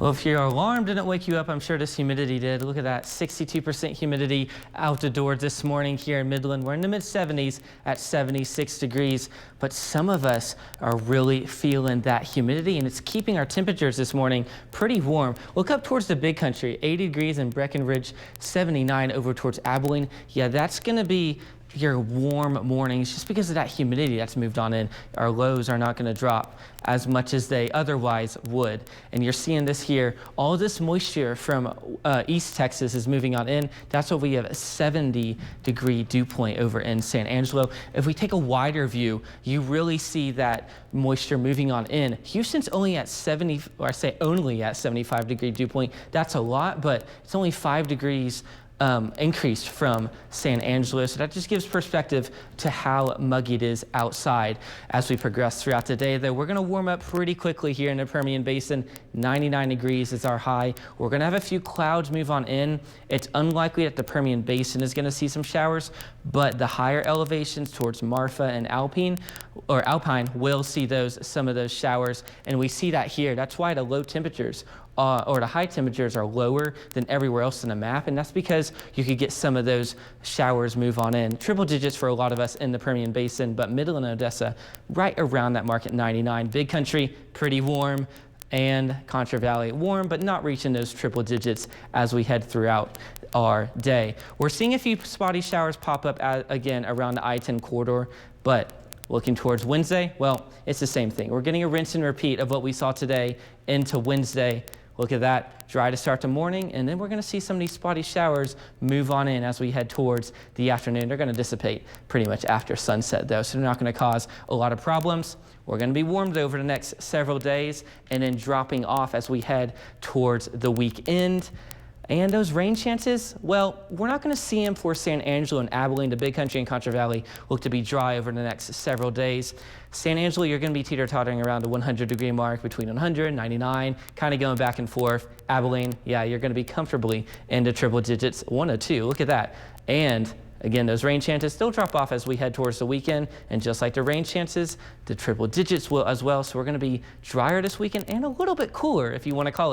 Well, if your alarm didn't wake you up, I'm sure this humidity did. Look at that, 62% humidity out the door this morning here in Midland. We're in the mid-70s at 76 degrees, but some of us are really feeling that humidity, and it's keeping our temperatures this morning pretty warm. Look up towards the big country, 80 degrees in Breckenridge, 79 over towards Abilene. Yeah, that's going to be your warm mornings just because of that humidity that's moved on in. Our lows are not going to drop as much as they otherwise would. And you're seeing this here. All this moisture from East Texas is moving on in. That's why we have a 70-degree dew point over in San Angelo. If we take a wider view, you really see that moisture moving on in. Houston's only at 70, or I say only at 75-degree dew point. That's a lot, but it's only 5 degrees increased from San Angelo. So that just gives perspective to how muggy it is outside. As we progress throughout the day, though, we're going to warm up pretty quickly here in the Permian Basin. 99 degrees is our high. We're going to have a few clouds move on in. It's unlikely that the Permian Basin is going to see some showers, but the higher elevations towards Marfa and Alpine will see some of those showers, and we see that here. That's why the low temperatures or the high temperatures are lower than everywhere else in the map, and that's because you could get some of those showers move on in. Triple digits for a lot of us in the Permian Basin, but Midland and Odessa right around that mark at 99. Big country, pretty warm, and Contra Valley warm, but not reaching those triple digits as we head throughout our day. We're seeing a few spotty showers pop up again around the I-10 corridor, but looking towards Wednesday, well, it's the same thing. We're getting a rinse and repeat of what we saw today into Wednesday. Look at that, dry to start the morning, and then we're going to see some of these spotty showers move on in as we head towards the afternoon. They're going to dissipate pretty much after sunset, though, so they're not going to cause a lot of problems. We're going to be warmed over the next several days and then dropping off as we head towards the weekend. And those rain chances, well, we're not going to see them for San Angelo and Abilene. The big country and Contra Valley look to be dry over the next several days. San Angelo, you're going to be teeter-tottering around the 100-degree mark, between 100 and 99, kind of going back and forth. Abilene, yeah, you're going to be comfortably into triple digits, 102. Look at that. And again, those rain chances still drop off as we head towards the weekend, and just like the rain chances, the triple digits will as well. So we're going to be drier this weekend and a little bit cooler, if you want to call it.